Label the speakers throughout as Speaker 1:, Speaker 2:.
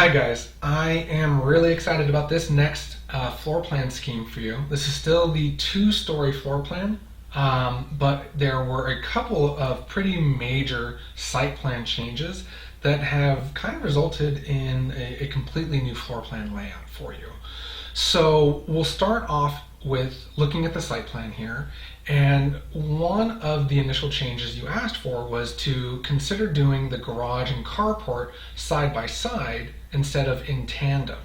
Speaker 1: Hi guys, I am really excited about this next floor plan scheme for you. This is still the two-story floor plan, but there were a couple of pretty major site plan changes that have kind of resulted in a completely new floor plan layout for you. So we'll start off with looking at the site plan here, and one of the initial changes you asked for was to consider doing the garage and carport side by side instead of in tandem.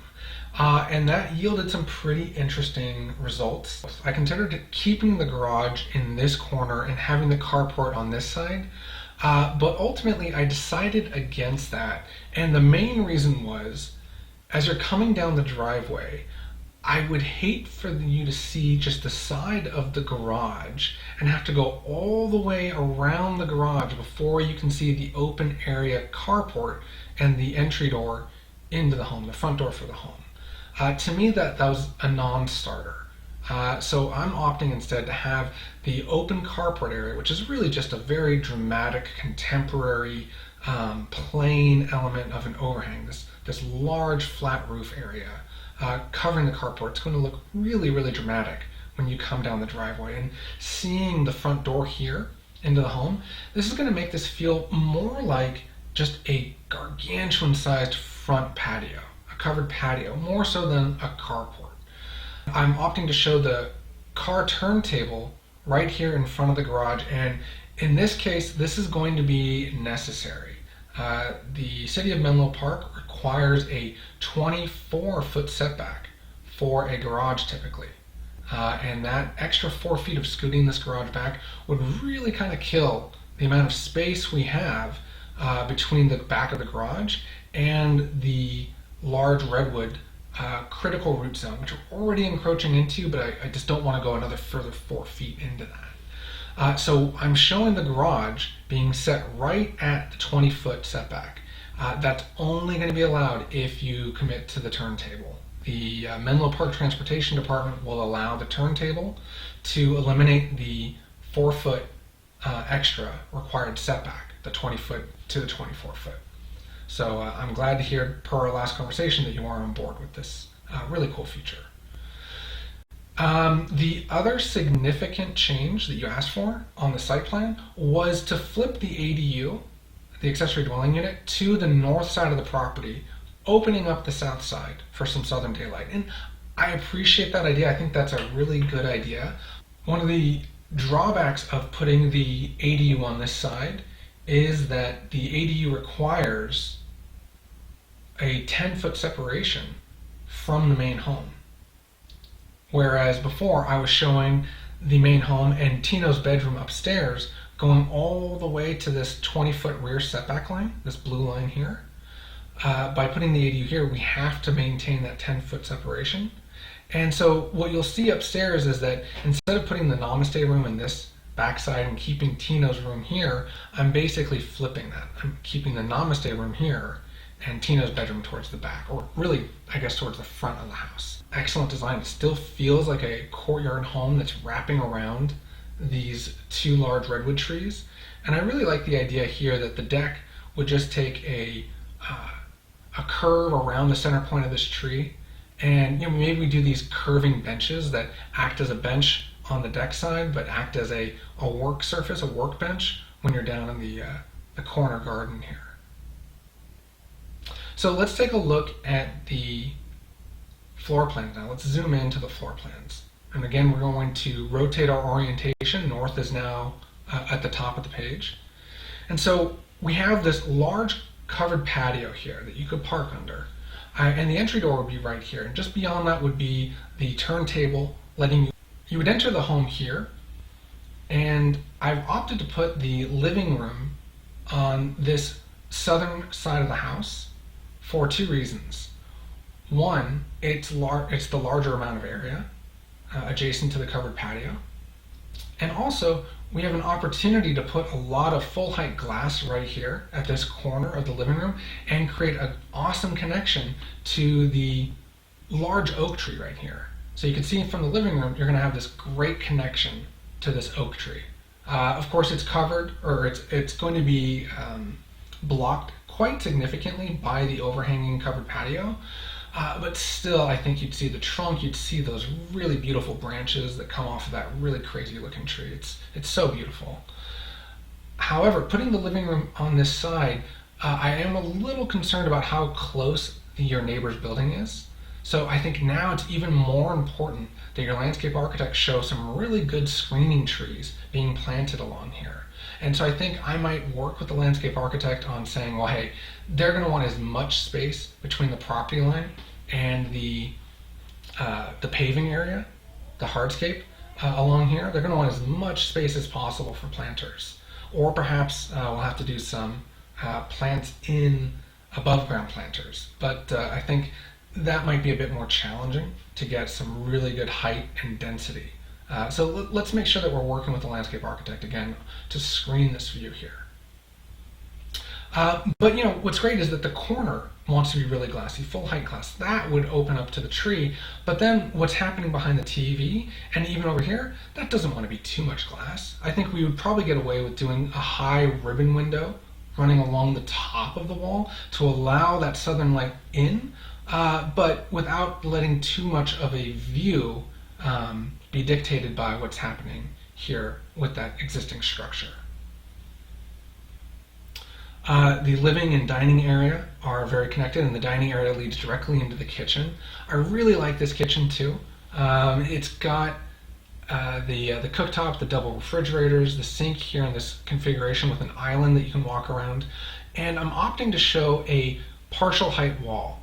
Speaker 1: And that yielded some pretty interesting results. I considered keeping the garage in this corner and having the carport on this side, but ultimately I decided against that. And the main reason was, as you're coming down the driveway, I would hate for you to see just the side of the garage and have to go all the way around the garage before you can see the open area carport and the entry door into the home, the front door for the home. To me, that was a non-starter. So I'm opting instead to have the open carport area, which is really just a very dramatic, contemporary, plain element of an overhang, this large flat roof area. Covering the carport. It's going to look really, really dramatic when you come down the driveway. And seeing the front door here into the home, this is going to make this feel more like just a gargantuan sized front patio, a covered patio, more so than a carport. I'm opting to show the car turntable right here in front of the garage, and in this case, this is going to be necessary. The City of Menlo Park requires a 24-foot setback for a garage typically. And that extra 4 feet of scooting this garage back would really kind of kill the amount of space we have between the back of the garage and the large redwood critical root zone, which we're already encroaching into, but I just don't want to go another further 4 feet into that. So I'm showing the garage being set right at the 20-foot setback. That's only going to be allowed if you commit to the turntable. The Menlo Park Transportation Department will allow the turntable to eliminate the 4-foot extra required setback, the 20-foot to the 24-foot. So I'm glad to hear, per our last conversation, that you are on board with this really cool feature. The other significant change that you asked for on the site plan was to flip the ADU, the accessory dwelling unit, to the north side of the property, opening up the south side for some southern daylight. And I appreciate that idea. I think that's a really good idea. One of the drawbacks of putting the ADU on this side is that the ADU requires a 10-foot separation from the main home. Whereas before I was showing the main home and Tino's bedroom upstairs going all the way to this 20-foot rear setback line, this blue line here. By putting the ADU here, we have to maintain that 10-foot separation. And so what you'll see upstairs is that instead of putting the namaste room in this backside and keeping Tino's room here, I'm basically flipping that. I'm keeping the namaste room here and Tino's bedroom towards the back, or really, I guess, towards the front of the house. Excellent design. It still feels like a courtyard home that's wrapping around these two large redwood trees. And I really like the idea here that the deck would just take a curve around the center point of this tree, and maybe we do these curving benches that act as a bench on the deck side, but act as a work surface, a workbench, when you're down in the corner garden here. So let's take a look at the floor plans now. Let's zoom into the floor plans. And again, we're going to rotate our orientation. North is now at the top of the page. And so we have this large covered patio here that you could park under. And the entry door would be right here. And just beyond that would be the turntable, letting you would enter the home here. And I've opted to put the living room on this southern side of the house for two reasons. One, it's the larger amount of area adjacent to the covered patio. And also, we have an opportunity to put a lot of full height glass right here at this corner of the living room and create an awesome connection to the large oak tree right here. So you can see from the living room, you're going to have this great connection to this oak tree. Of course, it's covered, or it's going to be blocked quite significantly by the overhanging covered patio. But still, I think you'd see the trunk, you'd see those really beautiful branches that come off of that really crazy looking tree. It's so beautiful. However, putting the living room on this side, I am a little concerned about how close your neighbor's building is. So I think now it's even more important that your landscape architect show some really good screening trees being planted along here. And so I think I might work with the landscape architect on saying, well, hey, they're going to want as much space between the property line and the paving area, the hardscape along here. They're going to want as much space as possible for planters. Or perhaps we'll have to do some plants in above ground planters. But I think that might be a bit more challenging to get some really good height and density. So let's make sure that we're working with the landscape architect again to screen this view here. But what's great is that the corner wants to be really glassy, full height glass. That would open up to the tree, but then what's happening behind the TV and even over here, that doesn't want to be too much glass. I think we would probably get away with doing a high ribbon window running along the top of the wall to allow that southern light in, but without letting too much of a view be dictated by what's happening here with that existing structure. The living and dining area are very connected, and the dining area leads directly into the kitchen. I really like this kitchen too. It's got the cooktop, the double refrigerators, the sink here in this configuration with an island that you can walk around, and I'm opting to show a partial height wall.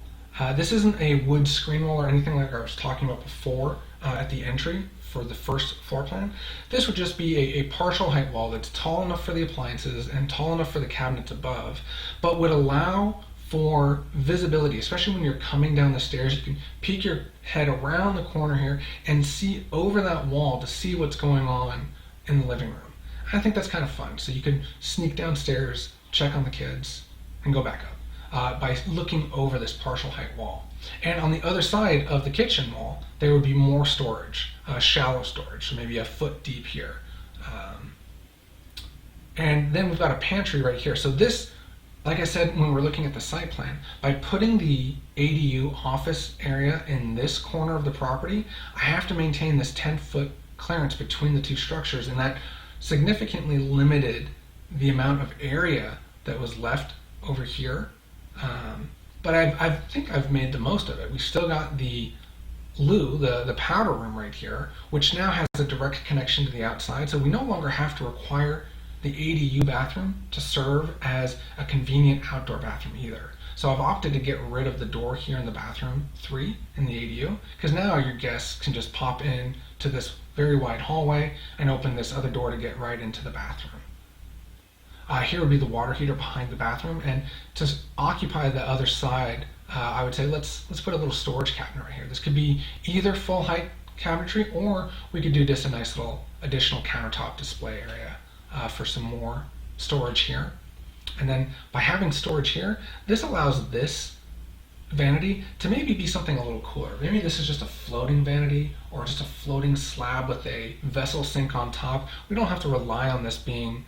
Speaker 1: This isn't a wood screen wall or anything like I was talking about before at the entry for the first floor plan. This would just be a partial height wall that's tall enough for the appliances and tall enough for the cabinets above, but would allow for visibility, especially when you're coming down the stairs. You can peek your head around the corner here and see over that wall to see what's going on in the living room. I think that's kind of fun. So you can sneak downstairs, check on the kids, and go back up by looking over this partial height wall. And on the other side of the kitchen wall, there would be more storage, shallow storage, so maybe a foot deep here. And then we've got a pantry right here. So this, like I said when we're looking at the site plan, by putting the ADU office area in this corner of the property, I have to maintain this 10-foot clearance between the two structures, and that significantly limited the amount of area that was left over here. But I think I've made the most of it. We've still got the loo, the powder room right here, which now has a direct connection to the outside, so we no longer have to require the ADU bathroom to serve as a convenient outdoor bathroom either. So I've opted to get rid of the door here in the bathroom 3 in the ADU, because now your guests can just pop in to this very wide hallway and open this other door to get right into the bathroom. Here would be the water heater behind the bathroom, and to occupy the other side, I would say let's put a little storage cabinet right here. This could be either full height cabinetry, or we could do just a nice little additional countertop display area for some more storage here. And then by having storage here, this allows this vanity to maybe be something a little cooler. Maybe this is just a floating vanity or just a floating slab with a vessel sink on top. We don't have to rely on this being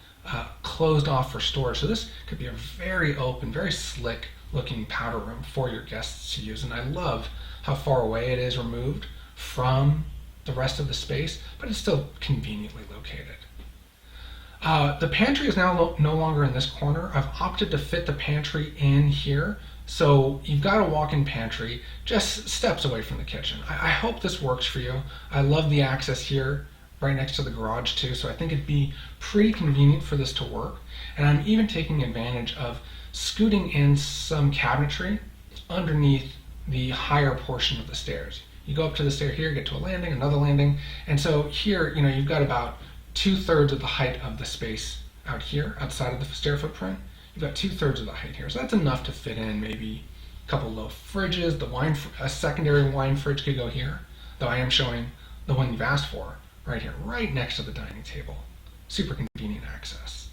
Speaker 1: closed off for storage. So this could be a very open, very slick looking powder room for your guests to use. And I love how far away it is removed from the rest of the space, but it's still conveniently located. The pantry is now no longer in this corner. I've opted to fit the pantry in here. So you've got a walk-in pantry just steps away from the kitchen. I hope this works for you. I love the access here right next to the garage too, so I think it'd be pretty convenient for this to work. And I'm even taking advantage of scooting in some cabinetry underneath the higher portion of the stairs. You go up to the stair here, get to a landing, another landing, and so here, you've got about 2/3 of the height of the space out here, outside of the stair footprint. You've got 2/3 of the height here, so that's enough to fit in maybe a couple low fridges. A secondary wine fridge could go here, though I am showing the one you've asked for right here, right next to the dining table. Super convenient access.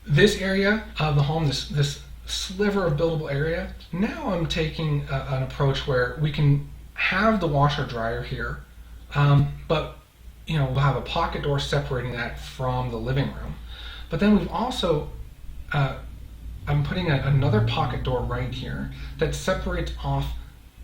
Speaker 1: This area of the home, this sliver of buildable area, now I'm taking an approach where we can have the washer dryer here, but we'll have a pocket door separating that from the living room. But then we've also, I'm putting another pocket door right here that separates off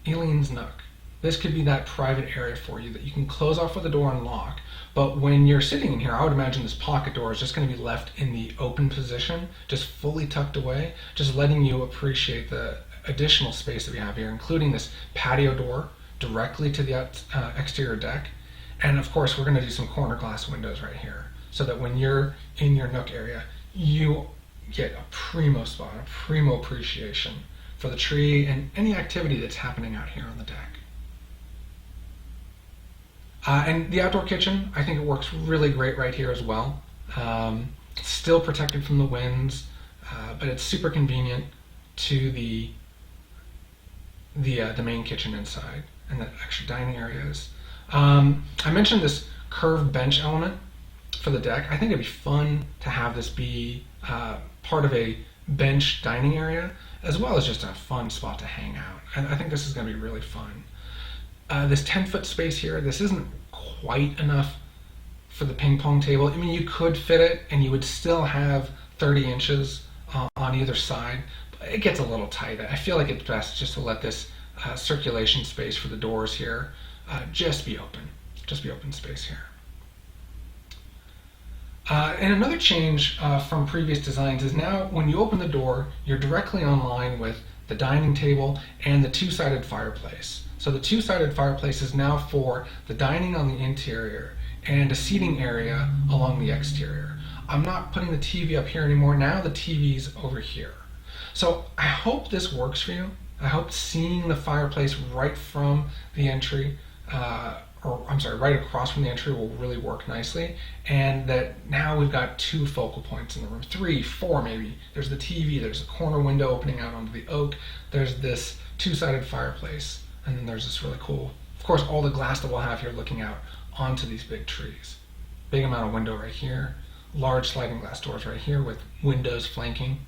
Speaker 1: Eileen's nook. This could be that private area for you that you can close off with a door and lock. But when you're sitting in here, I would imagine this pocket door is just going to be left in the open position, just fully tucked away, just letting you appreciate the additional space that we have here, including this patio door directly to the exterior deck. And of course, we're going to do some corner glass windows right here so that when you're in your nook area, you get a primo spot, a primo appreciation for the tree and any activity that's happening out here on the deck. And the outdoor kitchen, I think it works really great right here as well. Still protected from the winds, but it's super convenient to the main kitchen inside and the extra dining areas. I mentioned this curved bench element for the deck. I think it'd be fun to have this be part of a bench dining area, as well as just a fun spot to hang out. And I think this is going to be really fun. This 10-foot space here, this isn't quite enough for the ping pong table. I mean, you could fit it and you would still have 30 inches on either side, but it gets a little tight. I feel like it's best just to let this circulation space for the doors here just be open space here. And another change from previous designs is now when you open the door, you're directly on line with the dining table and the two-sided fireplace. So the two-sided fireplace is now for the dining on the interior and a seating area along the exterior. I'm not putting the TV up here anymore. Now the TV's over here. So I hope this works for you. I hope seeing the fireplace right from the entry, right across from the entry will really work nicely, and that now we've got two focal points in the room, 3, 4 maybe. There's the TV, there's a corner window opening out onto the oak, there's this two-sided fireplace, and then there's this really cool, of course, all the glass that we'll have here looking out onto these big trees. Big amount of window right here, large sliding glass doors right here with windows flanking.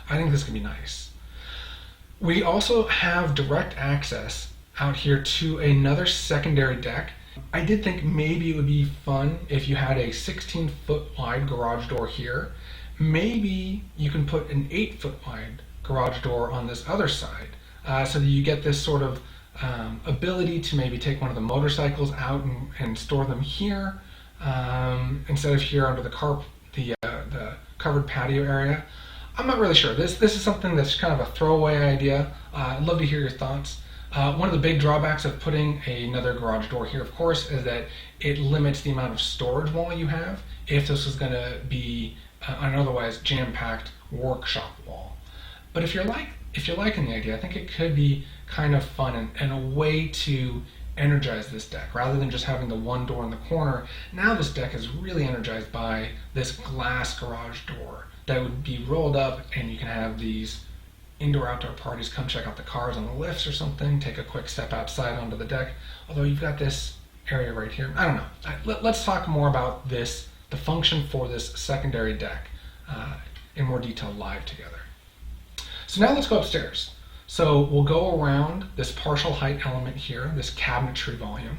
Speaker 1: I think this can be nice. We also have direct access out here to another secondary deck. I did think maybe it would be fun if you had a 16-foot wide garage door here. Maybe you can put an 8-foot wide garage door on this other side, so that you get this sort of ability to maybe take one of the motorcycles out and store them here instead of here under the covered patio area. I'm not really sure. This is something that's kind of a throwaway idea. I'd love to hear your thoughts. One of the big drawbacks of putting another garage door here, of course, is that it limits the amount of storage wall you have if this is going to be an otherwise jam-packed workshop wall. But if you're liking the idea, I think it could be kind of fun and a way to energize this deck rather than just having the one door in the corner. Now this deck is really energized by this glass garage door that would be rolled up, and you can have these indoor-outdoor parties come check out the cars on the lifts or something, take a quick step outside onto the deck, although you've got this area right here. I don't know. Let's talk more about this, the function for this secondary deck in more detail live together. So now let's go upstairs. So we'll go around this partial height element here, this cabinetry volume,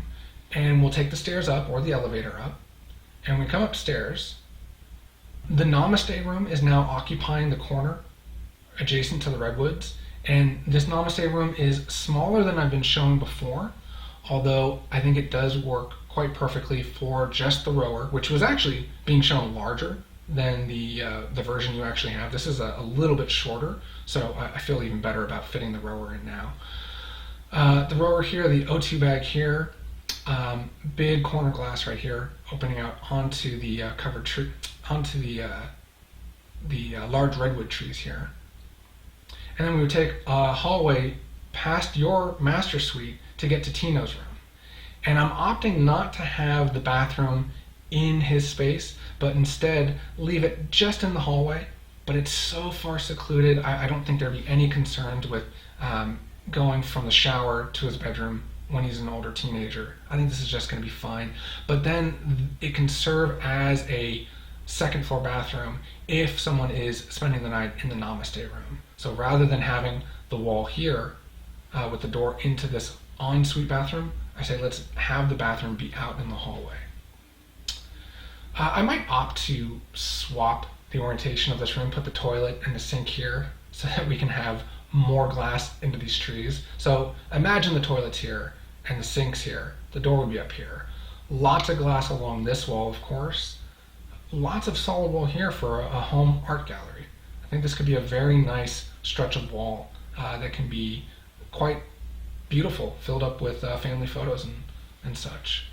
Speaker 1: and we'll take the stairs up or the elevator up, and we come upstairs. The Namaste room is now occupying the corner adjacent to the redwoods, and this Namaste room is smaller than I've been shown before, although I think it does work quite perfectly for just the rower, which was actually being shown larger than the version you actually have. This is a little bit shorter, so I feel even better about fitting the rower in now. The rower here, the O2 bag here, big corner glass right here, opening out onto the covered tree, onto the large redwood trees here. And then we would take a hallway past your master suite to get to Tino's room. And I'm opting not to have the bathroom in his space, but instead leave it just in the hallway. But it's so far secluded, I don't think there'd be any concerns with going from the shower to his bedroom when he's an older teenager. I think this is just going to be fine. But then it can serve as a second floor bathroom if someone is spending the night in the Namaste room. So rather than having the wall here with the door into this ensuite bathroom, I say let's have the bathroom be out in the hallway. I might opt to swap the orientation of this room, put the toilet and the sink here so that we can have more glass into these trees. So imagine the toilet's here and the sink's here. The door would be up here. Lots of glass along this wall, of course. Lots of solid wall here for a home art gallery. I think this could be a very nice stretch of wall that can be quite beautiful, filled up with family photos and such.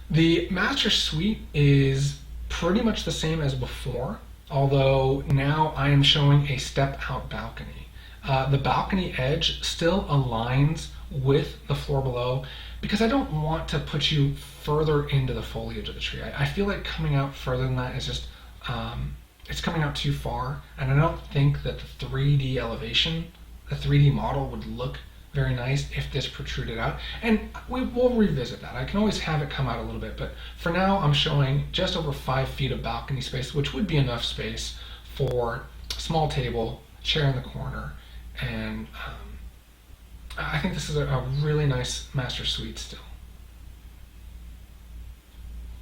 Speaker 1: The master suite is pretty much the same as before, although now I am showing a step out balcony. The balcony edge still aligns with the floor below because I don't want to put you further into the foliage of the tree. I feel like coming out further than that is just, it's coming out too far, and I don't think that the 3D elevation, the 3D model would look very nice if this protruded out. And we will revisit that. I can always have it come out a little bit, but for now I'm showing just over 5 feet of balcony space, which would be enough space for a small table, chair in the corner, and I think this is a really nice master suite still.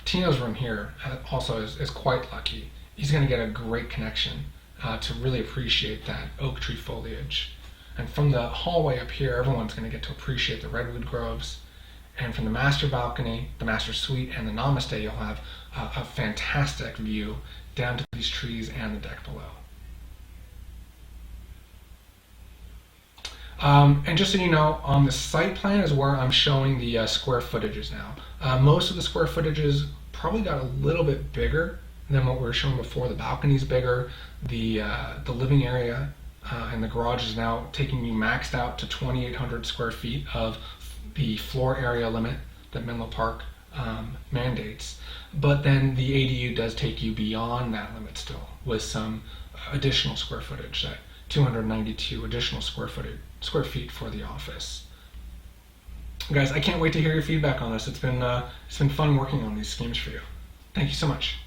Speaker 1: Tino's room here also is quite lucky. He's going to get a great connection to really appreciate that oak tree foliage. And from the hallway up here, everyone's going to get to appreciate the redwood groves. And from the master balcony, the master suite, and the namaste, you'll have a fantastic view down to these trees and the deck below. And just so you know, on the site plan is where I'm showing the square footages now. Most of the square footages probably got a little bit bigger than what we were showing before. The balcony's bigger, the living area and the garage is now taking you maxed out to 2,800 square feet of the floor area limit that Menlo Park mandates. But then the ADU does take you beyond that limit still with some additional square footage, that 292 additional square feet for the office. Guys, I can't wait to hear your feedback on this. It's been fun working on these schemes for you. Thank you so much.